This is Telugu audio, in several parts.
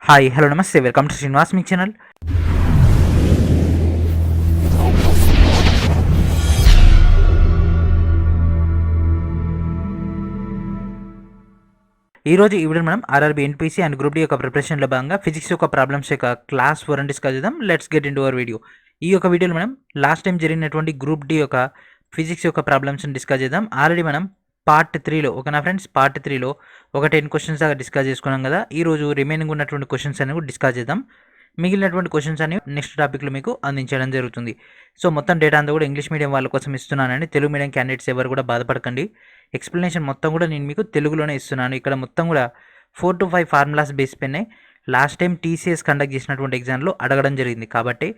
హాయ్ హలో నమస్తే వెల్కమ్ టు శ్రీనివాస్ మీ ఛానల్. ఈరోజు ఈ వీడియో మనం RRB NTPC and group D యొక్క ప్రిపరేషన్లో భాగంగా ఫిజిక్స్ యొక్క ప్రాబ్లమ్స్ యొక్క క్లాస్ 4 డిస్కస్ చేద్దాం. Let's get into our video. ఈ యొక్క వీడియోలో మనం లాస్ట్ టైం జరిగినటువంటి గ్రూప్ డి యొక్క ఫిజిక్స్ యొక్క ప్రాబ్లమ్స్ని డిస్కస్ చేద్దాం. ఆల్రెడీ మనం పార్ట్ 3లో ఓకేనా ఫ్రెండ్స్, పార్ట్ 3లో ఒక 10 క్వశ్చన్స్ దాకా డిస్కస్ చేసుకున్నాం కదా. ఈరోజు రిమైనింగ్ ఉన్నటువంటి క్వశ్చన్స్ అనేవి డిస్కస్ చేద్దాం. మిగిలినటువంటి క్వశ్చన్స్ అనేవి నెక్స్ట్ టాపిక్లో మీకు అందించడం జరుగుతుంది. సో మొత్తం డేటా అంతా కూడా ఇంగ్లీష్ మీడియం వాళ్ళ కోసం ఇస్తున్నానండి. తెలుగు మీడియం క్యాండిడేట్స్ ఎవరు కూడా బాధపడకండి. ఎక్స్ప్లెనేషన్ మొత్తం కూడా నేను మీకు తెలుగులోనే ఇస్తున్నాను. ఇక్కడ మొత్తం కూడా 4 to 5 ఫార్ములాస్ బేస్ పైనే లాస్ట్ టైం టీసీఎస్ కండక్ట్ చేసినటువంటి ఎగ్జామ్లో అడగడం జరిగింది. కాబట్టి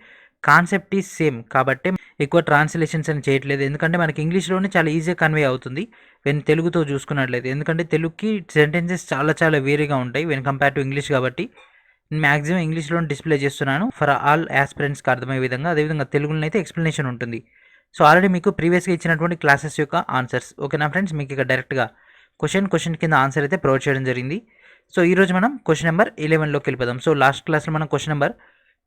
కాన్సెప్ట్ ఈజ్ సేమ్. కాబట్టి ఎక్కువ ట్రాన్స్లేషన్స్ అని చేయట్లేదు, ఎందుకంటే మనకి ఇంగ్లీష్లోనే చాలా ఈజీగా కన్వే అవుతుంది వెన్ తెలుగుతో చూసుకున్నట్లయితే. ఎందుకంటే తెలుగుకి సెంటెన్సెస్ చాలా వేరేగా ఉంటాయి వెన్ కంపేర్ టు ఇంగ్లీష్. కాబట్టి మ్యాక్సిమం ఇంగ్లీష్లో డిస్ప్లే చేస్తున్నాను ఫర్ ఆల్ యాస్పిరెంట్స్కి అర్థమయ్యే విధంగా. అదేవిధంగా తెలుగులో అయితే ఎక్స్ప్లెనేషన్ ఉంటుంది. సో ఆల్రెడీ మీకు ప్రీవియస్గా ఇచ్చినటువంటి క్లాసెస్ యొక్క ఆన్సర్స్ ఓకేనా ఫ్రెండ్స్, మీకు ఇక్కడ డైరెక్ట్గా క్వశ్చన్ కింద ఆన్సర్ అయితే ప్రొవైడ్ చేయడం జరిగింది. సో ఈరోజు మనం క్వశ్చన్ నెంబర్ 11లోకి వెళ్ళిపోదాం. సో లాస్ట్ క్లాస్లో మనం క్వశ్చన్ నెంబర్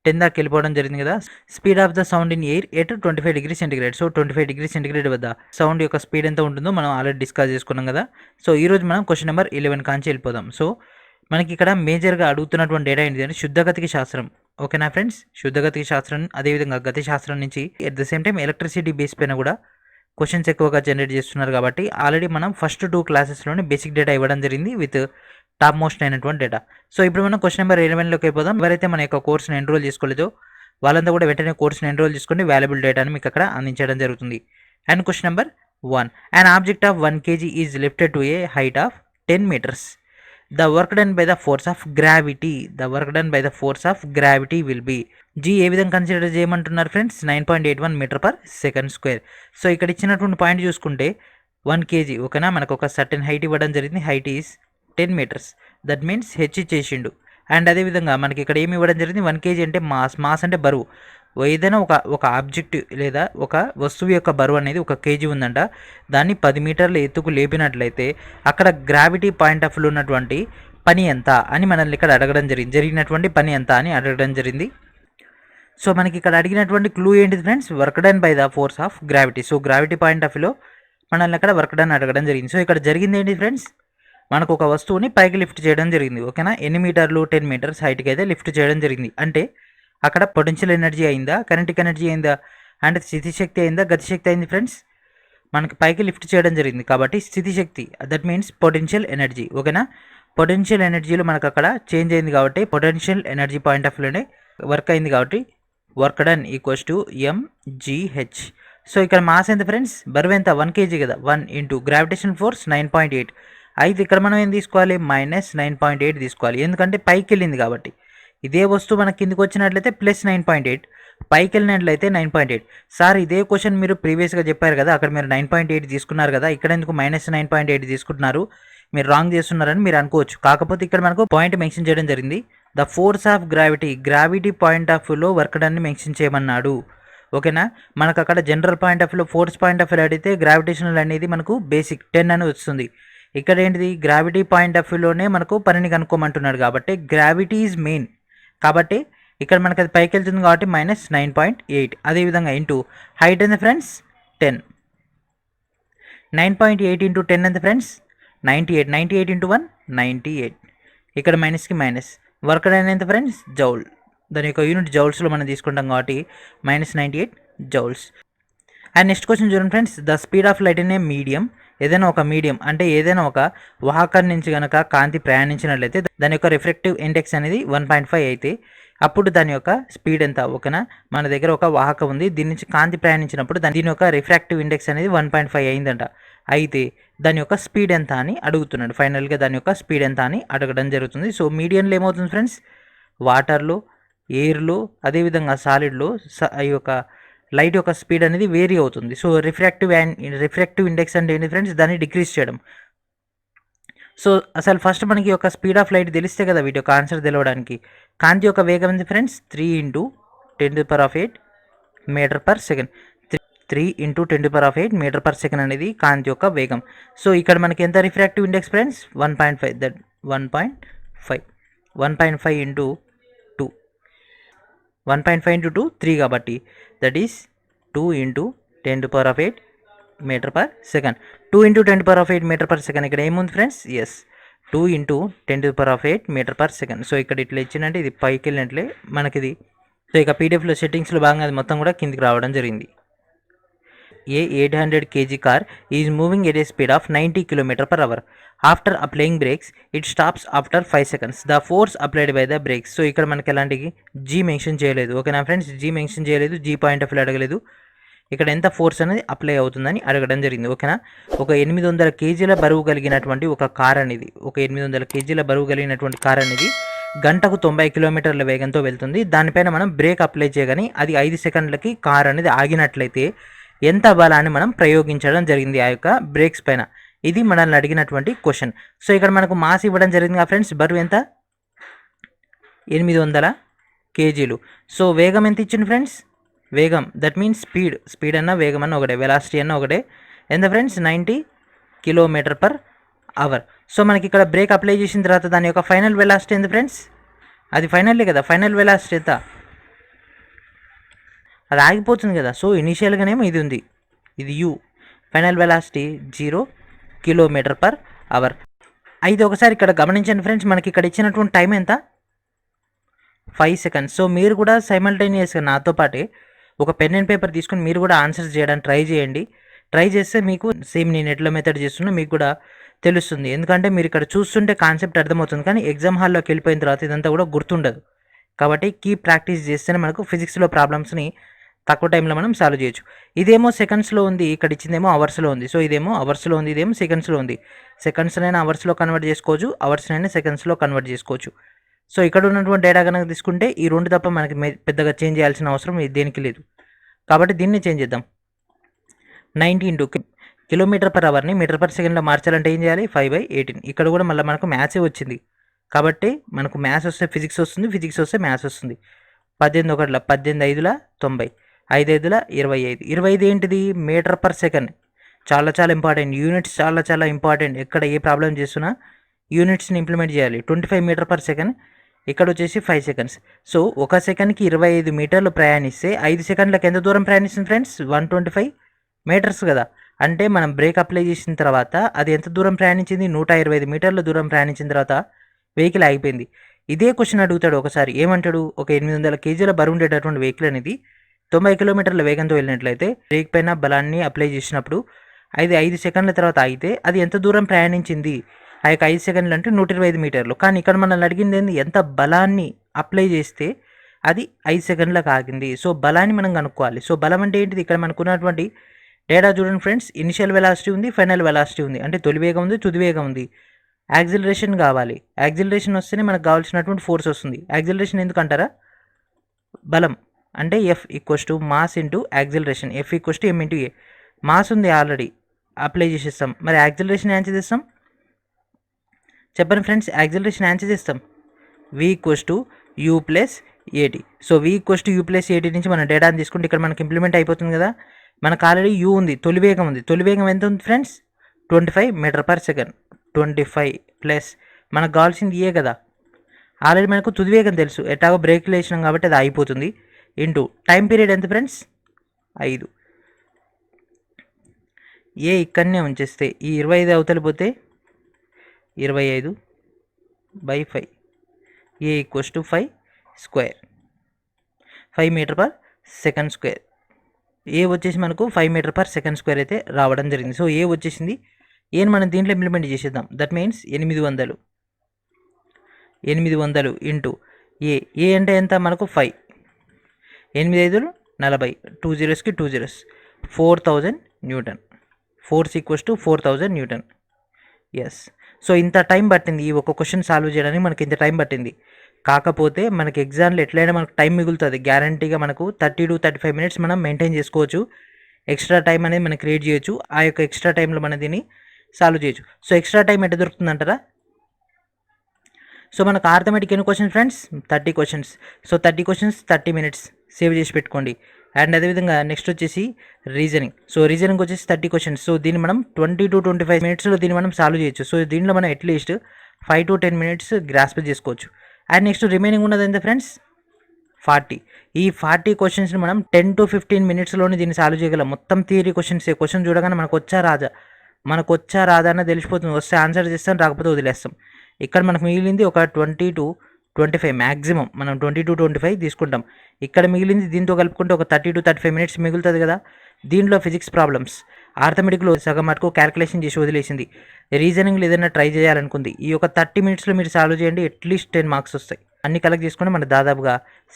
10 దాకా వెళ్ళిపోవడం జరిగింది కదా. Speed of the sound in air at 25 degree centigrade. So 25 degree centigrade వద్ద సౌండ్ యొక్క స్పీడ్ ఎంత ఉంటుందో మనం ఆల్రెడీ డిస్కస్ చేసుకున్నాం కదా. సో ఈరోజు మనం క్వశ్చన్ నెంబర్ 11 కాంచి వెళ్ళిపోదాం. సో మనకి ఇక్కడ మేజర్గా అడుగుతున్నటువంటి డేటా ఏంటి అంటే శుద్ధగతిక శాస్త్రం ఓకేనా ఫ్రెండ్స్. శుద్ధగతిక శాస్త్రం అదేవిధంగా గతి శాస్త్రం నుంచి at the same time electricity base పైన కూడా క్వశ్చన్స్ ఎక్కువగా జనరేట్ చేస్తున్నారు. కాబట్టి ఆల్రెడీ మనం ఫస్ట్ 2 క్లాసెస్లోనే బేసిక్ డేటా ఇవ్వడం జరిగింది విత్ టాప్ మోస్ట్ అయినటువంటి డేటా. సో ఇప్పుడు మనం క్వశ్చన్ నెంబర్ 11లోకి అయిపోదాం. ఎవరైతే మన యొక్క కోర్సును ఎన్రోల్ చేసుకోలేదో వాళ్ళంతా కూడా వెంటనే కోర్సును ఎన్రోల్ చేసుకుని వాల్యుబుల్ డేటాని మీకు అక్కడ అందించడం జరుగుతుంది. And question number 1, an object of 1 kg is lifted to a height of 10 meters. The work done by the force of gravity will be g. ఏ విధంగా కన్సిడర్ చేయమంటున్నారు friends? 9.81 metre per second square. So ఇక్కడ ఇచ్చినటువంటి పాయింట్ చూసుకుంటే 1 kg ఓకేనా, మనకు ఒక సర్టెన్ హైట్ ఇవ్వడం జరిగింది. Height is 10 meters. That means H చేసిండు. అండ్ అదేవిధంగా మనకి ఇక్కడ ఏమి ఇవ్వడం జరిగింది? 1 kg అంటే మాస్ అంటే బరువు. ఏదైనా ఒక ఆబ్జెక్ట్ లేదా ఒక వస్తువు యొక్క బరువు అనేది 1 kg ఉందంట. దాన్ని 10 మీటర్ల ఎత్తుకు లేపినట్లయితే అక్కడ గ్రావిటీ పాయింట్ ఆఫ్ వ్యూ ఉన్నటువంటి పని ఎంత అని మనల్ని ఇక్కడ అడగడం జరిగినటువంటి పని ఎంత అని అడగడం జరిగింది. సో మనకి ఇక్కడ అడిగినటువంటి క్లూ ఏంటిది friends? Work done by the force of gravity. So gravity point of వ్యూలో మనల్ని అక్కడ వర్క్ డన్ అడగడం జరిగింది. సో ఇక్కడ జరిగింది ఏంటి ఫ్రెండ్స్? మనకు ఒక వస్తువుని పైకి లిఫ్ట్ చేయడం జరిగింది ఓకేనా. ఎన్ని మీటర్లు? 10 meters హైట్కి అయితే లిఫ్ట్ చేయడం జరిగింది. అంటే అక్కడ పొటెన్షియల్ ఎనర్జీ అయిందా, కైనెటిక్ ఎనర్జీ అయిందా, అంటే స్థితిశక్తి అయిందా, గతిశక్తి అయింది ఫ్రెండ్స్? మనకి పైకి లిఫ్ట్ చేయడం జరిగింది కాబట్టి స్థితిశక్తి, దట్ మీన్స్ పొటెన్షియల్ ఎనర్జీ ఓకేనా. పొటెన్షియల్ ఎనర్జీలో మనకు అక్కడ చేంజ్ అయింది కాబట్టి పొటెన్షియల్ ఎనర్జీ పాయింట్ ఆఫ్ వ్యూలోనే వర్క్ అయింది కాబట్టి work done equals to mgh. So ఇక్కడ మాస్ ఎంత ఫ్రెండ్స్? బరువు ఎంత? 1 kg కదా. 1 ఇంటూ గ్రావిటేషన్ ఫోర్స్ 9.8. అయితే ఇక్కడ మనం ఏం తీసుకోవాలి? -9.8 తీసుకోవాలి, ఎందుకంటే పైకి వెళ్ళింది కాబట్టి. ఇదే వస్తువు మనకి కిందికి వచ్చినట్లయితే +9.8, పైకి వెళ్ళినట్లయితే 9.8. సార్ ఇదే క్వశ్చన్ మీరు ప్రీవియస్గా చెప్పారు కదా, అక్కడ మీరు 9.8 తీసుకున్నారు కదా, ఇక్కడ ఎందుకు -9.8 తీసుకుంటున్నారు, మీరు రాంగ్ చేస్తున్నారని మీరు అనుకోవచ్చు. కాకపోతే ఇక్కడ మనకు పాయింట్ మెన్షన్ చేయడం జరిగింది. The force of gravity point of వ్యూలో వర్క్ డన్ని మెన్షన్ చేయమన్నాడు ఓకేనా. మనకు అక్కడ జనరల్ పాయింట్ ఆఫ్ వ్యూలో ఫోర్స్ పాయింట్ ఆఫ్ వ్యూ అడిగితే గ్రావిటేషనల్ అనేది మనకు బేసిక్ 10 అని వస్తుంది. ఇక్కడ ఏంటిది? గ్రావిటీ పాయింట్ ఆఫ్ వ్యూలోనే మనకు పనిని కనుక్కోమంటున్నాడు కాబట్టి గ్రావిటీ ఈజ్ మెయిన్. కాబట్టి ఇక్కడ మనకి అది పైకి వెళ్తుంది కాబట్టి -9.8. అదేవిధంగా ఇంటూ హైట్ ఎంత ఫ్రెండ్స్? 10. 9.8 ఇంటూ 10 ఎంత ఫ్రెండ్స్? 98. 98 ఇంటూ 1 98. ఇక్కడ మైనస్కి మైనస్. వర్క్ డన్ ఎంత ఫ్రెండ్స్? జౌల్. దాని యొక్క యూనిట్ జౌల్స్లో మనం తీసుకుంటాం కాబట్టి -98 జౌల్స్. అండ్ నెక్స్ట్ క్వశ్చన్ చూడండి friends. The speed of light in a medium. ఏదైనా ఒక మీడియం అంటే ఏదైనా ఒక వాహకం నుంచి కనుక కాంతి ప్రయాణించినట్లయితే దాని యొక్క రిఫ్రాక్టివ్ ఇండెక్స్ అనేది 1.5 అయితే అప్పుడు దాని యొక్క స్పీడ్ ఎంత ఓకేనా. మన దగ్గర ఒక వాహకం ఉంది, దీని నుంచి కాంతి ప్రయాణించినప్పుడు దీని యొక్క రిఫ్రాక్టివ్ ఇండెక్స్ అనేది 1.5 అయిందంట. అయితే దాని యొక్క స్పీడ్ ఎంత అని అడుగుతున్నాడు. ఫైనల్గా దాని యొక్క స్పీడ్ ఎంత అని అడగడం జరుగుతుంది. సో మీడియంలో ఏమవుతుంది ఫ్రెండ్స్? వాటర్లో, ఎయిర్లో, అదేవిధంగా సాలిడ్లో ఈ యొక్క లైట్ యొక్క స్పీడ్ అనేది వేరీ అవుతుంది. సో రిఫ్రాక్టివ్ ఇండెక్స్ అంటే ఏంటి ఫ్రెండ్స్? దాన్ని డిక్రీజ్ చేయడం. సో అసలు ఫస్ట్ మనకి యొక్క స్పీడ్ ఆఫ్ లైట్ తెలిస్తే కదా వీటి యొక్క ఆన్సర్ తెలవడానికి. కాంతి యొక్క వేగం ఎంత friends? 3 × 10⁸ metre per second. 3 × 10⁸ metre per second అనేది కాంతి యొక్క వేగం. సో ఇక్కడ మనకి ఎంత refractive index friends? 1.5. That 1.5 1.5 into 2, 1.5 into 2 3 కాబట్టి that is 2 into 10⁸ metre per second. 2 into 10⁸ metre per second ఇక్కడ ఏముంది friends? Yes, 2 into 10⁸ metre per second. So ఇక్కడ ఇట్లా ఇచ్చిందంటే ఇది పైకి వెళ్ళినట్లే మనకి ఇది. సో ఇక పీడిఎఫ్లో సెట్టింగ్స్లో భాగంగా అది మొత్తం కూడా కిందికి రావడం జరిగింది. A 800 kg car is moving at a speed of 90 km/h. After applying brakes, it stops after 5 seconds. The force applied by the brakes. So ఇక్కడ మనకి ఎలాంటి జీ మెన్షన్ చేయలేదు. ఓకేనా ఫ్రెండ్స్? జీ మెన్షన్ చేయలేదు, జీ పాయింట్ ఆఫ్ వ్యూ అడగలేదు. ఇక్కడ ఎంత ఫోర్స్ అనేది అప్లై అవుతుందని అడగడం జరిగింది. ఓకేనా? ఒక 800 kgల బరువు కలిగినటువంటి ఒక కార్ అనేది, ఒక 800 kgల బరువు కలిగినటువంటి కార్ అనేది గంటకు 90 కిలోమీటర్ల వేగంతో వెళ్తుంది. దానిపైన మనం బ్రేక్ అప్లై చేయగానే అది 5 సెకండ్లకి కార్ అనేది ఆగినట్లయితే ఎంత బలాన్ని మనం ప్రయోగించడం జరిగింది ఆ యొక్క బ్రేక్స్ పైన. ఇది మనల్ని అడిగినటువంటి క్వశ్చన్. సో ఇక్కడ మనకు మాస్ ఇవ్వడం జరిగింది కదా ఫ్రెండ్స్. బరువు ఎంత? 800 kgలు. సో వేగం ఎంత ఇచ్చింది ఫ్రెండ్స్? వేగం దట్ మీన్స్ స్పీడ్ అన్న వేగం అన్న ఒకటే, వెలాసిటీ అన్న ఒకటే. ఎంత ఫ్రెండ్స్? 90 km/h. సో మనకి ఇక్కడ బ్రేక్ అప్లై చేసిన తర్వాత దాని యొక్క ఫైనల్ వెలాసిటీ ఎంత ఫ్రెండ్స్? అది ఫైనల్లే కదా, ఫైనల్ వెలాసిటీ ఎంత? అది ఆగిపోతుంది కదా. సో ఇనీషియల్గానేమో ఇది ఉంది, ఇది యూ. Final velocity 0 km/h. అయితే ఒకసారి ఇక్కడ గమనించండి ఫ్రెండ్స్, మనకి ఇక్కడ ఇచ్చినటువంటి టైం ఎంత? 5 seconds. సో మీరు కూడా సైమల్టేనియస్గా నాతో పాటే ఒక పెన్ అండ్ పేపర్ తీసుకొని మీరు కూడా ఆన్సర్స్ చేయడానికి ట్రై చేయండి. ట్రై చేస్తే మీకు సేమ్ నేను ఎట్లా మెథడ్ చేస్తున్నా మీకు కూడా తెలుస్తుంది. ఎందుకంటే మీరు ఇక్కడ చూస్తుంటే కాన్సెప్ట్ అర్థమవుతుంది, కానీ ఎగ్జామ్ హాల్లోకి వెళ్ళిపోయిన తర్వాత ఇదంతా కూడా గుర్తుండదు. కాబట్టి ప్రాక్టీస్ చేస్తేనే మనకు ఫిజిక్స్లో ప్రాబ్లమ్స్ని తక్కువ టైంలో మనం సాల్వ్ చేయొచ్చు. ఇదేమో సెకండ్స్లో ఉంది, ఇక్కడ ఇచ్చిందేమో అవర్స్లో ఉంది. సో ఇదేమో అవర్స్లో ఉంది, ఇదేమో సెకండ్స్లో ఉంది. సెకండ్స్నైనా అవర్స్లో కన్వర్ట్ చేసుకోవచ్చు, అవర్స్నైనా సెకండ్స్లో కన్వర్ట్ చేసుకోవచ్చు. సో ఇక్కడ ఉన్నటువంటి డేటా కనుక తీసుకుంటే ఈ రెండు తప్ప మనకి పెద్దగా చేంజ్ చేయాల్సిన అవసరం దేనికి లేదు. కాబట్టి దీన్ని చేంజ్ చేద్దాం. 90 ఇంటూ km/hని మీటర్ పర్ సెకండ్లో మార్చాలంటే ఏం చేయాలి? 5/18. ఇక్కడ కూడా మళ్ళీ మనకు మ్యాథ్సే వచ్చింది కాబట్టి మనకు మ్యాథ్స్ వస్తే ఫిజిక్స్ వస్తుంది, ఫిజిక్స్ వస్తే మ్యాథ్స్ వస్తుంది. 18 ఒకట్ల 18 5ల 90, 5 5ల 25. 25 ఏంటిది? Metre per second. చాలా చాలా ఇంపార్టెంట్. యూనిట్స్ చాలా చాలా ఇంపార్టెంట్. ఎక్కడ ఏ ప్రాబ్లం చేస్తున్నా యూనిట్స్ని ఇంప్లిమెంట్ చేయాలి. 25 మీటర్ పర్ సెకండ్, ఇక్కడ వచ్చేసి 5 seconds. సో ఒక సెకండ్కి 25 మీటర్లు ప్రయాణిస్తే 5 సెకండ్లకు ఎంత దూరం ప్రయాణిస్తుంది ఫ్రెండ్స్? 125 మీటర్స్ కదా. అంటే మనం బ్రేక్ అప్లై చేసిన తర్వాత అది ఎంత దూరం ప్రయాణించింది? 125 మీటర్ల దూరం ప్రయాణించిన తర్వాత వెహికల్ ఆగిపోయింది. ఇదే క్వశ్చన్ అడుగుతాడు ఒకసారి. ఏమంటాడు? ఒక 800 kgల బరువు ఉండేటటువంటి వెహికల్ అనేది 90 కిలోమీటర్ల వేగంతో వెళ్ళినట్లయితే బ్రేక్ పైన బలాన్ని అప్లై చేసినప్పుడు 5 సెకండ్ల తర్వాత ఆగితే అది ఎంత దూరం ప్రయాణించింది? ఆ యొక్క 5 సెకండ్లు అంటే 125 మీటర్లు. కానీ ఇక్కడ మనల్ని అడిగింది ఏంది? ఎంత బలాన్ని అప్లై చేస్తే అది 5 సెకండ్లకు ఆగింది. సో బలాన్ని మనం కనుక్కోవాలి. సో బలం అంటే ఏంటిది? ఇక్కడ మనకున్నటువంటి డేటా చూడండి ఫ్రెండ్స్. ఇనిషియల్ వెలాసిటీ ఉంది, ఫైనల్ వెలాసిటీ ఉంది. అంటే తొలి వేగం ఉంది, తుది వేగం ఉంది. యాక్సిలరేషన్ కావాలి. యాక్సిలరేషన్ వస్తేనే మనకు కావాల్సినటువంటి ఫోర్స్ వస్తుంది. యాక్సిలరేషన్ ఎందుకంటారా? బలం అంటే F = mass into acceleration. F = m × a. Mass ఉంది ఆల్రెడీ, అప్లై చేసేస్తాం. మరి యాక్సిలరేషన్ ఏం చేస్తాం చెప్పండి ఫ్రెండ్స్? యాక్సిలరేషన్ ఏం చేస్తాం? V = u + at. So V = u + at నుంచి మన డేటాని తీసుకుంటే ఇక్కడ మనకి ఇంప్లిమెంట్ అయిపోతుంది కదా. మనకు ఆల్రెడీ u ఉంది, తొలి వేగం ఉంది. తొలి వేగం ఎంత ఉంది friends? 25 metre per second. 25 plus మనకు కావాల్సింది ఏ కదా. ఆల్రెడీ మనకు తుది వేగం తెలుసు, ఎట్లాగో బ్రేక్లు వేసినాం కాబట్టి అది అయిపోతుంది. ఇంటూ టైం పీరియడ్ ఎంత ఫ్రెండ్స్? 5. ఏ ఇక్కడనే ఉంచేస్తే ఈ 25 అవతలి పోతే 25/5. A = 5 square, 5 metre per second square. A వచ్చేసి మనకు 5 మీటర్ పర్ సెకండ్ స్క్వేర్ అయితే రావడం జరిగింది. సో ఏ వచ్చేసింది. ఏని మనం దీంట్లో ఇంప్లిమెంట్ చేసేద్దాం. దట్ మీన్స్ 800 ఇంటూ ఏ అంటే ఎంత మనకు? 5. 8 5లు 40, 2 zeros కి 2 zeros, 4000 newton. Force = 4000 newton. Yes. So ఇంత టైం పట్టింది ఈ ఒక క్వశ్చన్ సాల్వ్ చేయడానికి, మనకి ఇంత టైం పట్టింది. కాకపోతే మనకి ఎగ్జామ్లో ఎట్లయినా మనకు టైం మిగులుతుంది గ్యారంటీగా. మనకు 30 to 35 minutes మనం మెయింటైన్ చేసుకోవచ్చు. ఎక్స్ట్రా టైం అనేది మనం క్రియేట్ చేయొచ్చు. ఆ యొక్క ఎక్స్ట్రా టైంలో మనం దీన్ని సాల్వ్ చేయొచ్చు. సో ఎక్స్ట్రా టైం ఎట్లా దొరుకుతుంది అంటారా? సో మనకు ఆర్థమెటిక్ ఎన్ని questions friends? 30 questions. So 30 questions 30 minutes save చేసి పెట్టుకోండి. అండ్ అదేవిధంగా నెక్స్ట్ వచ్చేసి రీజనింగ్. సో రీజనింగ్ వచ్చేసి 30 questions. సో దీన్ని మనం 20 to 25 minutesలో దీన్ని మనం సాల్వ్ చేయొచ్చు. సో దీనిలో మనం అట్లీస్ట్ 5 to 10 minutes గ్రాస్ప్ చేసుకోవచ్చు. అండ్ నెక్స్ట్ రిమైనింగ్ ఉన్నది ఎంత ఫ్రెండ్స్ 40. ఈ 40 క్వశ్చన్స్ని మనం 10 to 15 మినిట్స్లోనే దీన్ని సాల్వ్ చేయగలం. మొత్తం థియరీ క్వశ్చన్స్. క్వశ్చన్ చూడగానే మనకు వచ్చా రాదా అన్నది తెలిసిపోతుంది. వస్తే ఆన్సర్ చేస్తాం, రాకపోతే వదిలేస్తాం. ఇక్కడ మనకు మిగిలింది ఒక 20 to 25 మ్యాక్సిమం మనం 20 to 25 తీసుకుంటాం. ఇక్కడ మిగిలింది దీంతో కలుపుకుంటే ఒక 30 to 35 మినిట్స్ మిగులుతుంది కదా. దీంట్లో ఫిజిక్స్ ప్రాబ్లమ్స్, ఆర్థమెటిక్లో సగం మటుకు క్యాల్కులేషన్ చేసి వదిలేసింది. రీజనింగ్లో ఏదైనా ట్రై చేయాలనుకుంది. ఈ ఒక 30 మినిట్స్లో మీరు సాల్వ్ చేయండి, అట్లీస్ట్ 10 మార్క్స్ వస్తాయి. అన్ని కలెక్ట్ చేసుకుంటే మనకు దాదాపుగా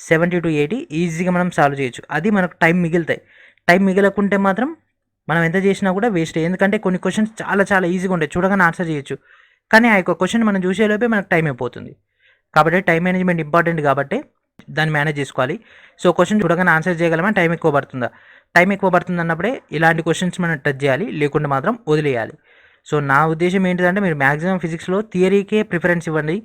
70 to 80 ఈజీగా మనం సాల్వ్ చేయొచ్చు. అది మనకు టైం మిగులుతాయి. టైం మిగలకుంటే మాత్రం మనం ఎంత చేసినా కూడా వేస్ట్. ఎందుకంటే కొన్ని క్వశ్చన్స్ చాలా చాలా ఈజీగా ఉంటాయి, చూడగానే ఆన్సర్ చేయొచ్చు. కానీ ఆ యొక్క క్వశ్చన్ మనం చూసేలోపే మనకు టైం అయిపోతుంది. కాబట్టి టైం మేనేజ్మెంట్ ఇంపార్టెంట్ కాబట్టి దాన్ని మేనేజ్ చేసుకోవాలి. సో క్వశ్చన్ చూడగానే ఆన్సర్ చేయగలమా, టైం ఎక్కువ పడుతుందా? టైం ఎక్కువ పడుతుంది అన్నప్పుడే ఇలాంటి క్వశ్చన్స్ మనం టచ్ చేయాలి, లేకుంటే మాత్రం వదిలేయాలి. సో నా ఉద్దేశం ఏంటిదంటే మీరు మ్యాక్సిమం ఫిజిక్స్లో థియరీకే ప్రిఫరెన్స్ ఇవ్వండి.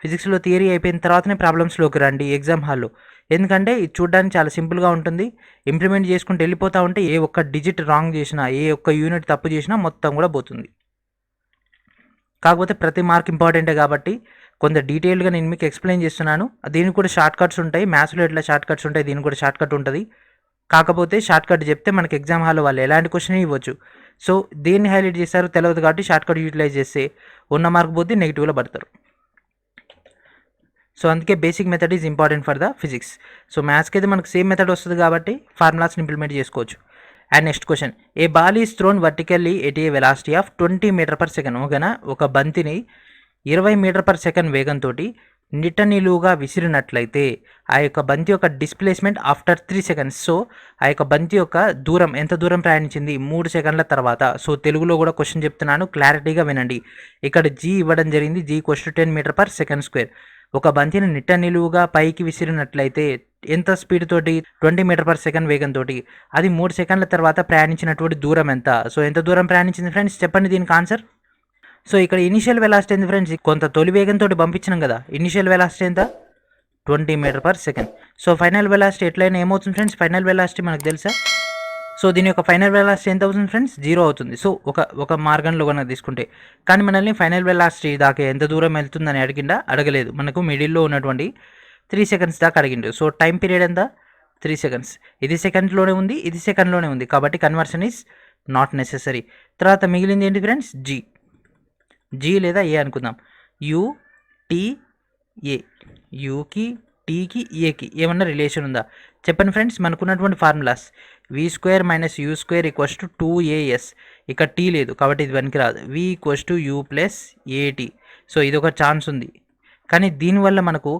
ఫిజిక్స్లో థియరీ అయిపోయిన తర్వాతనే ప్రాబ్లమ్స్లోకి రండి ఎగ్జామ్ హాల్లో. ఎందుకంటే ఇది చూడడానికి చాలా సింపుల్గా ఉంటుంది. ఇంప్లిమెంట్ చేసుకుంటూ వెళ్ళిపోతూ ఉంటే ఏ ఒక్క డిజిట్ రాంగ్ చేసినా, ఏ ఒక్క యూనిట్ తప్పు చేసినా మొత్తం కూడా పోతుంది. కాకపోతే ప్రతి మార్క్ ఇంపార్టెంటే కాబట్టి కొంత డీటెయిల్గా నేను మీకు ఎక్స్ప్లెయిన్ చేస్తున్నాను. దీనికి కూడా షార్ట్ కట్స్ ఉంటాయి. మ్యాథ్స్లో ఎట్లా షార్ట్ కట్స్ ఉంటాయి, దీనికి కూడా షార్ట్ కట్ ఉంటుంది. కాకపోతే షార్ట్ కట్ చెప్తే మనకి ఎగ్జామ్ హాల్లో వాళ్ళు ఎలాంటి క్వశ్చన్ ఇవ్వచ్చు. సో దేన్ని హైలైట్ చేస్తారో తెలియదు కాబట్టి షార్ట్ కట్ యూటిలైజ్ చేస్తే ఉన్న మార్క్ పోతే నెగిటివ్లో పడతారు. సో అందుకే basic method is important for the physics. So మ్యాథ్స్కి అయితే మనకు సేమ్ మెథడ్ వస్తుంది కాబట్టి ఫార్ములాస్ని ఇంప్లిమెంట్ చేసుకోవచ్చు. And next question, a ball is thrown vertically at a velocity of 20 metre per second. ఓకేనా, ఒక బంతిని 20 మీటర్ పర్ సెకండ్ వేగంతో నిలువుగా విసిరినట్లయితే ఆ యొక్క బంతి యొక్క డిస్ప్లేస్మెంట్ ఆఫ్టర్ 3 సెకండ్స్. సో ఆ యొక్క బంతి యొక్క దూరం ఎంత దూరం ప్రయాణించింది 3 సెకండ్ల తర్వాత. సో తెలుగులో కూడా క్వశ్చన్ చెప్తున్నాను, క్లారిటీగా వినండి. ఇక్కడ జీ ఇవ్వడం జరిగింది, g equals to 10 metre per second square. ఒక బంతిని నిలువుగా పైకి విసిరినట్లయితే ఎంత స్పీడ్ తోటి 20 మీటర్ పర్ సెకండ్ వేగంతో అది 3 సెకండ్ల తర్వాత ప్రయాణించినటువంటి దూరం ఎంత. సో ఎంత దూరం ప్రయాణించింది ఫ్రెండ్స్, చెప్పండి దీనికి ఆన్సర్. సో ఇక్కడ ఇనిషియల్ వెలాసిటీ ఎంత ఫ్రెండ్స్, కొంత తొలి వేగంతో పంపించినాం కదా, ఇనిషియల్ వెలాసిటీ ఎంత 20 metre per second. So final velocity ఎట్లయినా ఏమవుతుంది ఫ్రెండ్స్, ఫైనల్ వెలాసిటీ మనకు తెలుసా. సో దీని యొక్క ఫైనల్ వెలాసిటీ ఎంత అవుతుంది ఫ్రెండ్స్, 0 అవుతుంది. సో ఒక మార్గంలో కనుక తీసుకుంటే, కానీ మనల్ని ఫైనల్ వెలాసిటీ దాకా ఎంత దూరం వెళ్తుందని అడగలేదు. మనకు మిడిల్లో ఉన్నటువంటి 3 సెకండ్స్ దాకా అడిగిండు. సో టైం పీరియడ్ ఎంత 3 సెకండ్స్. ఇది సెకండ్లోనే ఉంది, ఇది సెకండ్లోనే ఉంది కాబట్టి కన్వర్షన్ ఈజ్ నాట్ నెసెసరీ. తర్వాత మిగిలింది ఏంటి ఫ్రెండ్స్, జీ లేదా ఏ అనుకుందాం. యుటిఏ, యూకి టీకి ఏకి ఏమన్నా రిలేషన్ ఉందా చెప్పండి ఫ్రెండ్స్. మనకున్నటువంటి ఫార్ములాస్ v² - u² = 2as. ఇక్కడ టీ లేదు కాబట్టి ఇది పనికి రాదు. v = u + at. సో ఇది ఒక ఛాన్స్ ఉంది, కానీ దీనివల్ల మనకు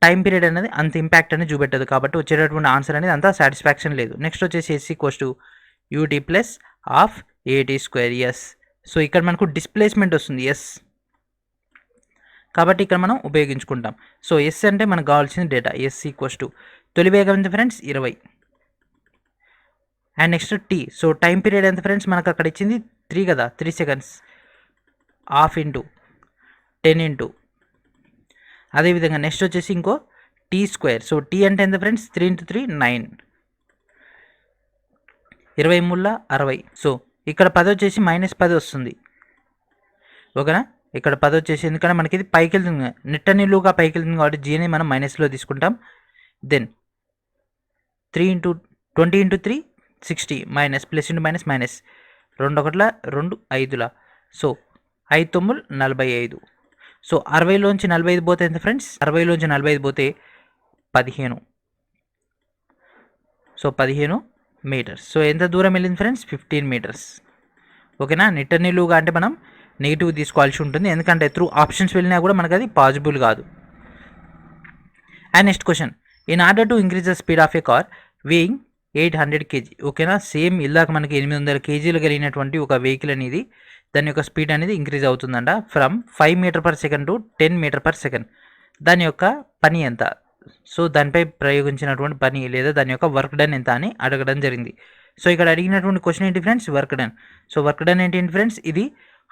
టైం పీరియడ్ అనేది అంత ఇంపాక్ట్ అనేది చూపెట్టదు కాబట్టి వచ్చేటటువంటి ఆన్సర్ అనేది అంత సాటిస్ఫాక్షన్ లేదు. నెక్స్ట్ వచ్చేసి s = ut + at². Yes. So ఇక్కడ మనకు డిస్ప్లేస్మెంట్ వస్తుంది ఎస్, కాబట్టి ఇక్కడ మనం ఉపయోగించుకుంటాం. సో ఎస్ అంటే మనకు కావాల్సిన డేటా. s = తొలి వేగం ఎంత friends 20. And next T. So time period ఎంత ఫ్రెండ్స్, మనకు అక్కడ ఇచ్చింది 3 కదా, 3 సెకండ్స్. ½ × 10 అదేవిధంగా నెక్స్ట్ వచ్చేసి ఇంకో t². సో టీ అంటే ఎంత ఫ్రెండ్స్, 3 × 3 9, 20 × 60. సో ఇక్కడ 10 వచ్చేసి -10 వస్తుంది. ఓకేనా, ఇక్కడ 10 వచ్చేసి ఎందుకంటే మనకి ఇది పైకి వెళ్తుంది, నిలువుగా పైకి వెళ్తుంది కాబట్టి జీని మనం మైనస్లో తీసుకుంటాం. Then 3 × 20 × 3 60 minus plus into minus minus 2 1 2 5. So 5 9 45. So 60లోంచి 45 పోతే ఎంత ఫ్రెండ్స్, 60లోంచి 45 పోతే 15. So 15 metres. సో ఎంత దూరం వెళ్ళింది ఫ్రెండ్స్, 15 మీటర్స్. ఓకేనా, నిలువుగా అంటే మనం నెగిటివ్ తీసుకోవాల్సి ఉంటుంది, ఎందుకంటే త్రూ ఆప్షన్స్ వెళ్ళినా కూడా మనకు అది పాసిబుల్ కాదు. And next question, in order to increase the speed of A car weighing 800 kg. ఓకేనా, సేమ్ ఇలాగ మనకి 800 kgలు కలిగినటువంటి ఒక వెహికల్ అనేది దాని యొక్క స్పీడ్ అనేది ఇంక్రీజ్ అవుతుందంట from 5 metre per second to 10 metre per second. దాని యొక్క పని ఎంత, సో దానిపై ప్రయోగించినటువంటి పని లేదా దాని యొక్క వర్క్ డన్ ఎంత అని అడగడం జరిగింది. సో ఇక్కడ అడిగినటువంటి క్వశ్చన్ ఏంటి friends, work done. So work done ఏంటి ఫ్రెండ్స్, ఇది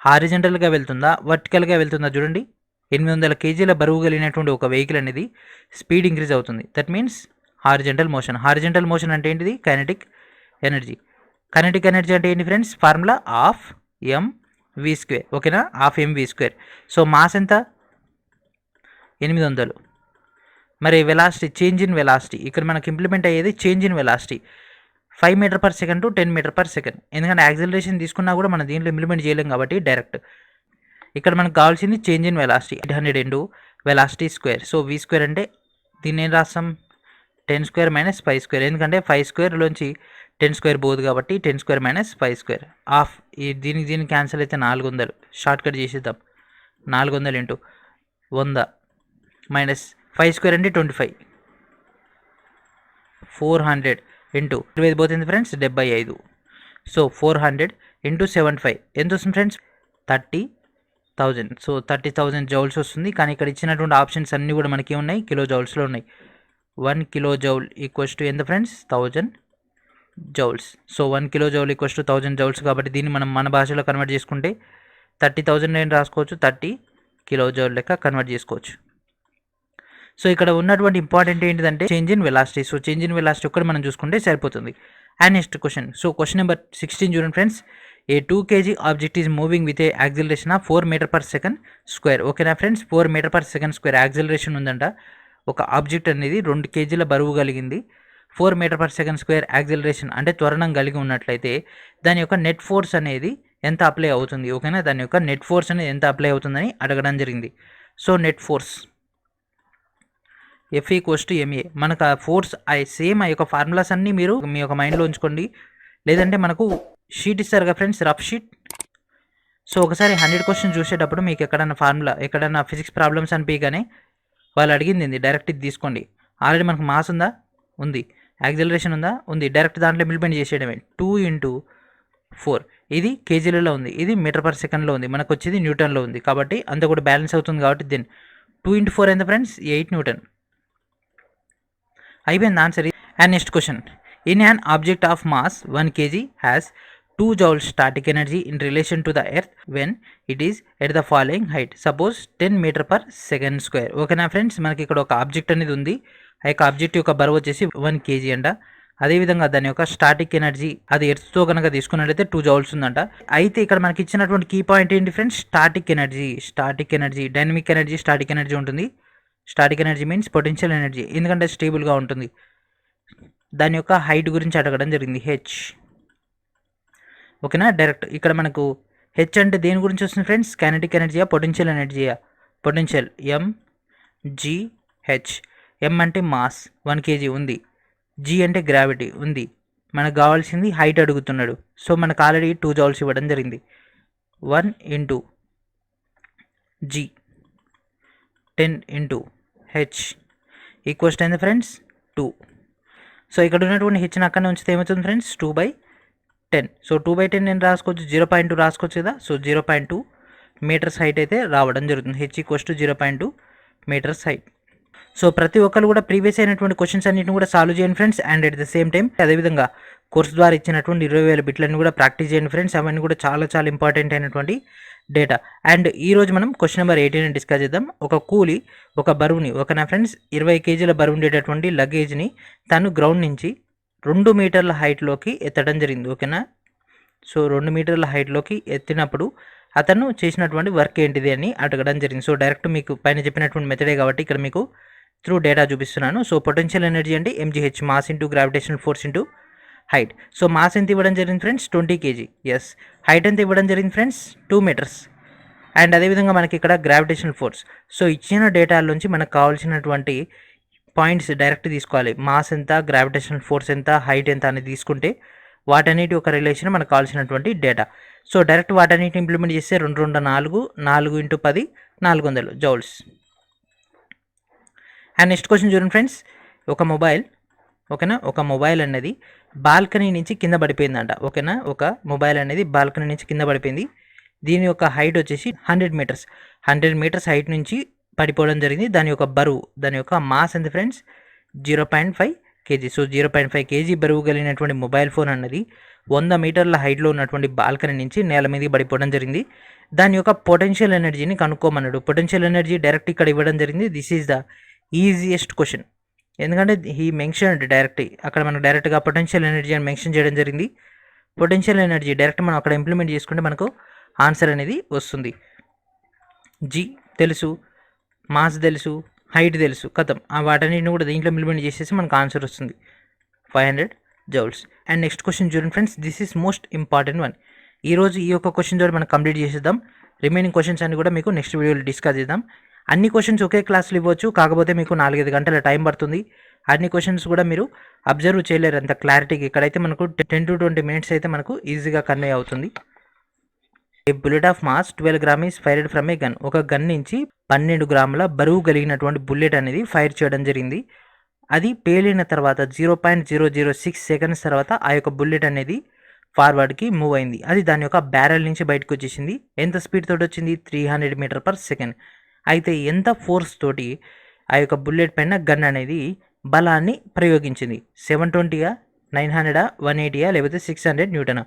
హారిజెంటల్గా వెళ్తుందా వర్టికల్గా వెళ్తుందా చూడండి. 800 kgల బరువు కలిగినటువంటి ఒక వెహికల్ అనేది స్పీడ్ ఇంక్రీజ్ అవుతుంది, that means horizontal motion. Horizontal motion అంటే ఏంటిది, కైనెటిక్ ఎనర్జీ. కైనెటిక్ ఎనర్జీ అంటే ఏంటి ఫ్రెండ్స్, ఫార్ములా ½ mv². ఓకేనా, ½ mv². సో మాస్ ఎంత 800, మరి వెలాసిటీ, చేంజ్ ఇన్ వెలాసిటీ, ఇక్కడ మనకు ఇంప్లిమెంట్ అయ్యేది change in velocity 5 metre per second to 10 metre per second. ఎందుకంటే యాక్సిలరేషన్ తీసుకున్నా కూడా మనం దీంట్లో ఇంప్లిమెంట్ చేయలేం కాబట్టి డైరెక్ట్. ఇక్కడ మనకు కావాల్సింది change in velocity 800 into velocity square. So v square అంటే దీన్ని ఏం రాస్తాం, 10 స్క్వేర్ మైనస్ 5 స్క్వేర్. ఎందుకంటే 5 స్క్వేర్లోంచి 10 స్క్వేర్ పోదు కాబట్టి 10 స్క్వేర్ మైనస్ 5 స్క్వేర్ ఆఫ్. దీనికి క్యాన్సిల్ అయితే 400, షార్ట్ కట్ చేసేద్దాం. 400 ఇంటూ 100 మైనస్ 5 స్క్వేర్ అంటే 25, 400 ఇంటూ 25 పోతుంది ఫ్రెండ్స్ 75. సో 400 ఇంటూ 75 ఎంత వస్తుంది ఫ్రెండ్స్, 30,000. సో 30,000 జౌల్స్ వస్తుంది. కానీ ఇక్కడ ఇచ్చినటువంటి ఆప్షన్స్ అన్నీ కూడా మనకి ఉన్నాయి, కిలో జౌల్స్లో ఉన్నాయి. 1 కిలో జౌల్ ఈక్వల్స్ టు ఎంత friends, 1000 joules. So 1 kilo joule equals to 1000 joules కాబట్టి దీన్ని మనం మన భాషలో కన్వర్ట్ చేసుకుంటే 30,000 నేను రాసుకోవచ్చు, 30 కిలో జౌల్ లెక్క కన్వర్ట్ చేసుకోవచ్చు. సో ఇక్కడ ఉన్నటువంటి ఇంపార్టెంట్ ఏంటిదంటే change in velocity. So change in velocity ఒక్కటి మనం చూసుకుంటే సరిపోతుంది. And next question. So question number 16 చూడండి friends. A 2 kg object is moving with a acceleration of 4 meter per second square. ఓకేనా friends, 4 meter per second square acceleration ఉందంట. ఒక ఆబ్జెక్ట్ అనేది 2 kgల బరువు కలిగింది, 4 meter per second square acceleration అంటే త్వరణం కలిగి ఉన్నట్లయితే దాని యొక్క నెట్ ఫోర్స్ అనేది ఎంత అప్లై అవుతుంది. ఓకేనా, దాని యొక్క నెట్ ఫోర్స్ అనేది ఎంత అప్లై అవుతుందని అడగడం జరిగింది. So net force F equals to MA. మనకు ఆ ఫోర్స్ సేమ్ ఆ యొక్క ఫార్ములాస్ అన్నీ మీరు మీ యొక్క మైండ్లో ఉంచుకోండి. లేదంటే మనకు షీట్ ఇస్తారు కదా ఫ్రెండ్స్, రఫ్ షీట్. సో ఒకసారి 100 క్వశ్చన్ చూసేటప్పుడు మీకు ఎక్కడన్నా ఫార్ములా, ఎక్కడన్నా ఫిజిక్స్ ప్రాబ్లమ్స్ అనిపించగానే వాళ్ళు అడిగింది డైరెక్ట్ ఇది తీసుకోండి. ఆల్రెడీ మనకు మాస్ ఉందా, ఉంది. యాక్సిలరేషన్ ఉందా, ఉంది. డైరెక్ట్ దాంట్లో ఇంప్లిమెంట్ చేసేయడమే. 2 ఇంటూ 4 ఇది కేజీలలో ఉంది, ఇది మీటర్ పర్ సెకండ్లో ఉంది, మనకు వచ్చేది న్యూటన్లో ఉంది. కాబట్టి అంతా కూడా బ్యాలెన్స్ అవుతుంది. కాబట్టి దీన్ని 2 ఇంటూ 4 ఎంత ఫ్రెండ్స్, 8 న్యూటన్. అయిపోయింది answer. And next question. In an object of mass 1 kg has 2 joules static energy in relation to the earth when it is at the following height. Suppose 10 meter per second square. ఓకేనా ఫ్రెండ్స్, మనకి ఇక్కడ ఒక ఆబ్జెక్ట్ అనేది ఉంది. ఆ యొక్క ఆబ్జెక్ట్ యొక్క బరువు వచ్చేసి 1 kg అంట. అదేవిధంగా దాని యొక్క స్టాటిక్ ఎనర్జీ అది ఎర్త్తో కనుక తీసుకున్నట్లయితే 2 joules ఉందంట. అయితే ఇక్కడ మనకి ఇచ్చినటువంటి కీ పాయింట్ ఏంటి friends, static energy. Dynamic energy, static energy ఉంటుంది. Static energy means potential energy, ఎందుకంటే స్టేబుల్గా ఉంటుంది. దాని యొక్క హైట్ గురించి అడగడం జరిగింది, h. ఓకేనా, డైరెక్ట్ ఇక్కడ మనకు హెచ్ అంటే దేని గురించి వస్తుంది ఫ్రెండ్స్, కైనెటిక్ ఎనర్జీయా, పొటెన్షియల్ ఎనర్జీయా, పొటెన్షియల్ MgH. M అంటే మాస్ 1 kg ఉంది, G అంటే గ్రావిటీ ఉంది. మనకు కావాల్సింది హైట్ అడుగుతున్నాడు. సో మనకు ఆల్రెడీ 2 joules ఇవ్వడం జరిగింది. 1 into G 10 into H equals ఎంత ఫ్రెండ్స్, 2. సో ఇక్కడ ఉన్నటువంటి హెచ్ని అక్కడనే ఉంచితే ఏమవుతుంది ఫ్రెండ్స్, 2/10. సో 2/10 నేను రాసుకోవచ్చు, 0.2 రాసుకోవచ్చు కదా. సో 0.2 మీటర్స్ హైట్ అయితే రావడం జరుగుతుంది. H equals to 0.2 metres height. So ప్రతి ఒక్కరు కూడా ప్రీవియస్ అయినటువంటి క్వశ్చన్స్ అన్నింటిని కూడా సాల్వ్ చేయండి friends. And at the same time అదేవిధంగా కోర్స్ ద్వారా ఇచ్చినటువంటి 20,000 బిట్లన్నీ కూడా ప్రాక్టీస్ చేయండి ఫ్రెండ్స్. అవన్నీ కూడా చాలా ఇంపార్టెంట్ అయినటువంటి డేటా. అండ్ ఈరోజు మనం క్వశ్చన్ నెంబర్ 18 డిస్కస్ చేద్దాం. ఒక కూలీ ఒక బరువుని, నా ఫ్రెండ్స్ 20 kgల బరువు ఉండేటటువంటి లగేజ్ని తను గ్రౌండ్ నుంచి 2 మీటర్ల హైట్లోకి ఎత్తడం జరిగింది. ఓకేనా, సో 2 మీటర్ల హైట్లోకి ఎత్తినప్పుడు అతను చేసినటువంటి వర్క్ ఏంటిది అని అడగడం జరిగింది. సో డైరెక్ట్ మీకు పైన చెప్పినటువంటి మెథడే కాబట్టి ఇక్కడ మీకు త్రూ డేటా చూపిస్తున్నాను. సో పొటెన్షియల్ ఎనర్జీ అంటే MgH, mass into gravitational force into height. So mass ఎంత ఇవ్వడం జరిగింది ఫ్రెండ్స్, 20 kg. ఎస్. హైట్ ఎంత ఇవ్వడం జరిగింది ఫ్రెండ్స్, 2 మీటర్స్. అండ్ అదేవిధంగా మనకి ఇక్కడ గ్రావిటేషనల్ ఫోర్స్. సో ఇచ్చిన డేటాలోంచి మనకు కావాల్సినటువంటి పాయింట్స్ డైరెక్ట్ తీసుకోవాలి. మాస్ ఎంత, గ్రావిటేషనల్ ఫోర్స్ ఎంత, హైట్ ఎంత అనేది తీసుకుంటే వాటన్నిటి ఒక రిలేషన్ మనకు కావాల్సినటువంటి డేటా. సో డైరెక్ట్ వాటన్నిటిని ఇంప్లిమెంట్ చేస్తే 2 2 4 4 into 10 400 joules. And next question చూడండి ఫ్రెండ్స్. ఒక మొబైల్, ఓకేనా, ఒక మొబైల్ అనేది బాల్కనీ నుంచి కింద పడిపోయిందంట. ఓకేనా, ఒక మొబైల్ అనేది బాల్కనీ నుంచి కింద పడిపోయింది. దీని యొక్క హైట్ వచ్చేసి 100 మీటర్స్. 100 మీటర్స్ హైట్ నుంచి పడిపోవడం జరిగింది. దాని యొక్క బరువు, దాని యొక్క మాస్ ఎంత ఫ్రెండ్స్, 0.5 kg. సో 0.5 kg బరువు కలిగినటువంటి మొబైల్ ఫోన్ అన్నది 100 మీటర్ల హైట్లో ఉన్నటువంటి బాల్కనీ నుంచి నేల మీదకి పడిపోవడం జరిగింది. దాని యొక్క పొటెన్షియల్ ఎనర్జీని కనుక్కోమన్నాడు. పొటెన్షియల్ ఎనర్జీ డైరెక్ట్ ఇక్కడ ఇవ్వడం జరిగింది. This is the easiest question, ఎందుకంటే హీ మెన్షన్ డైరెక్ట్, అక్కడ మనకు డైరెక్ట్గా పొటెన్షియల్ ఎనర్జీ అని మెన్షన్ చేయడం జరిగింది. పొటెన్షియల్ ఎనర్జీ డైరెక్ట్ మనం అక్కడ ఇంప్లిమెంట్ చేసుకుంటే మనకు ఆన్సర్ అనేది వస్తుంది. G తెలుసు, మాస్ తెలుసు, హైట్ తెలుసు, కథం ఆ వాటన్నిటిని కూడా దీంట్లో ఇంప్లిమెంట్ చేసేసి మనకు ఆన్సర్ వస్తుంది 500 జౌల్స్. అండ్ నెక్స్ట్ క్వశ్చన్ చూడండి friends, this is most important one. ఈరోజు ఈ యొక్క క్వశ్చన్ ద్వారా మనం కంప్లీట్ చేసేద్దాం. రిమైనింగ్ క్వశ్చన్స్ అన్ని కూడా మీకు నెక్స్ట్ వీడియోలో డిస్కస్ చేద్దాం. అన్ని క్వశ్చన్స్ ఒకే క్లాస్లో ఇవ్వచ్చు, కాకపోతే మీకు 4-5 గంటల టైం పడుతుంది. అన్ని క్వశ్చన్స్ కూడా మీరు అబ్జర్వ్ చేయలేరు అంత క్లారిటీకి. ఇక్కడైతే మనకు 10 to 20 మినిట్స్ అయితే మనకు ఈజీగా కన్వే అవుతుంది. A bullet of mass 12 gram is fired from a gun. ఒక గన్ నుంచి 12 గ్రాముల బరువు కలిగినటువంటి బుల్లెట్ అనేది ఫైర్ చేయడం జరిగింది. అది పేలిన తర్వాత 0.006 సెకండ్స్ తర్వాత ఆ యొక్క బుల్లెట్ అనేది ఫార్వర్డ్కి మూవ్ అయింది. అది దాని యొక్క బ్యారెల్ నుంచి బయటకు వచ్చేసింది. ఎంత స్పీడ్ తోటి వచ్చింది? 300 మీటర్ పర్ సెకండ్. అయితే ఎంత ఫోర్స్ తోటి ఆ యొక్క బుల్లెట్ పైన గన్ అనేది బలాన్ని ప్రయోగించింది? 720, 900, 180 లేకపోతే 600 న్యూటన్.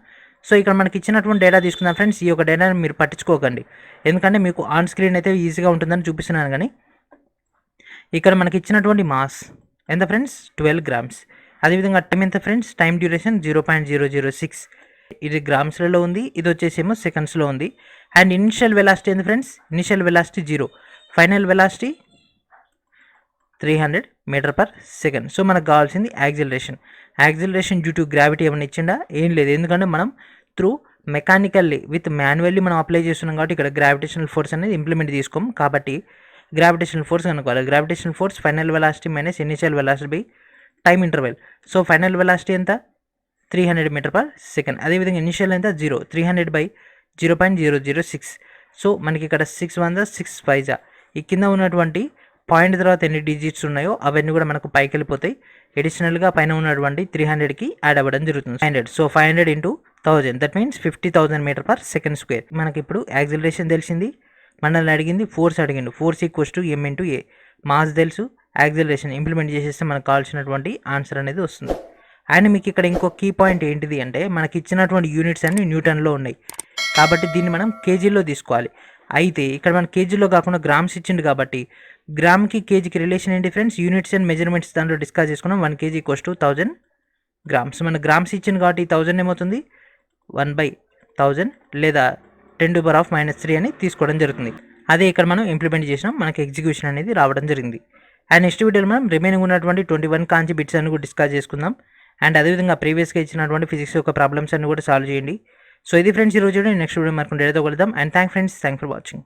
సో ఇక్కడ మనకి ఇచ్చినటువంటి డేటా తీసుకుందాం ఫ్రెండ్స్. ఈ యొక్క డేటాని మీరు పట్టించుకోకండి, ఎందుకంటే మీకు ఆన్ స్క్రీన్ అయితే ఈజీగా ఉంటుందని చూపిస్తున్నాను. కానీ ఇక్కడ మనకి ఇచ్చినటువంటి మాస్ ఎంత ఫ్రెండ్స్? 12 గ్రామ్స్. అదేవిధంగా టైం ఎంత ఫ్రెండ్స్? Time duration 0.006. ఇది గ్రామ్స్లలో ఉంది, ఇది వచ్చేసేమో సెకండ్స్లో ఉంది. అండ్ ఇనిషియల్ వెలాసిటీ ఎంత friends? Initial velocity 0, final velocity 300 metre per second. So మనకు కావాల్సింది acceleration. Acceleration due to gravity ఏమైనా ఇచ్చిందా? ఏం లేదు, ఎందుకంటే మనం త్రూ మెకానికల్లీ విత్ మాన్యువల్లీ మనం అప్లై చేస్తున్నాం కాబట్టి ఇక్కడ గ్రావిటేషనల్ ఫోర్స్ అనేది ఇంప్లిమెంట్ తీసుకోం. కాబట్టి గ్రావిటేషనల్ ఫోర్స్ కనుక్కోవాలి. Gravitational force final velocity minus initial velocity by time interval. So final velocity ఎంత? 300 మీటర్ పర్ సెకండ్. అదేవిధంగా ఇనిషియల్ ఎంత? 0, 300 బై 0.006. సో మనకి ఇక్కడ 6 1 6 5. ఈ కింద ఉన్నటువంటి పాయింట్ తర్వాత ఎన్ని డిజిట్స్ ఉన్నాయో అవన్నీ కూడా మనకు పైకి వెళ్ళిపోతాయి. అడిషనల్గా పైన ఉన్నటువంటి 300కి యాడ్ అవ్వడం జరుగుతుంది. 500. So 500 into 1000, that means 50,000 metre per second square. మనకి ఇప్పుడు యాక్సిలరేషన్ తెలిసింది, మనల్ని అడిగింది ఫోర్స్ అడిగిండు. Force equals to m into a. Mass తెలుసు, యాక్సిలరేషన్ ఇంప్లిమెంట్ చేసేస్తే మనకు కావాల్సినటువంటి ఆన్సర్ అనేది వస్తుంది. అండ్ మీకు ఇక్కడ ఇంకో కీ పాయింట్ ఏంటిది అంటే, మనకి ఇచ్చినటువంటి యూనిట్స్ అన్ని న్యూటన్లో ఉన్నాయి కాబట్టి దీన్ని మనం కేజీలో తీసుకోవాలి. అయితే ఇక్కడ మన కేజీలో కాకుండా గ్రామ్స్ ఇచ్చిండు కాబట్టి గ్రామ్కి కేజీకి రిలేషన్ ఏంటి ఫ్రెండ్స్? యూనిట్స్ అండ్ మెజర్మెంట్స్ దాంట్లో డిస్కస్ చేసుకున్నాం. 1 kg ఈక్వల్స్ టు 1000 గ్రామ్స్. మన గ్రామ్స్ ఇచ్చింది కాబట్టి 1000 ఏమవుతుంది? 1/1000 లేదా 10⁻³ అని తీసుకోవడం జరుగుతుంది. అదే ఇక్కడ మనం ఇంప్లిమెంట్ చేసినాం, మనకి ఎగ్జిక్యూషన్ అనేది రావడం జరిగింది. అండ్ నెక్స్ట్ వీడియోలో మనం రిమైనింగ్ ఉన్నటువంటి 21 కాంచి బిట్స్ అన్ని కూడా డిస్కస్ చేసుకుందాం. అండ్ అదేవిధంగా ప్రీవియస్గా ఇచ్చినటువంటి ఫిజిక్స్ యొక్క ప్రాబ్లమ్స్ అన్ని కూడా సాల్వ్ చేయండి. సో ఇది ఫ్రెండ్స్ ఈ రోజు నెక్స్ట్ వీడియో మనకు డేటాతో కలుద్దాం. And thank for watching.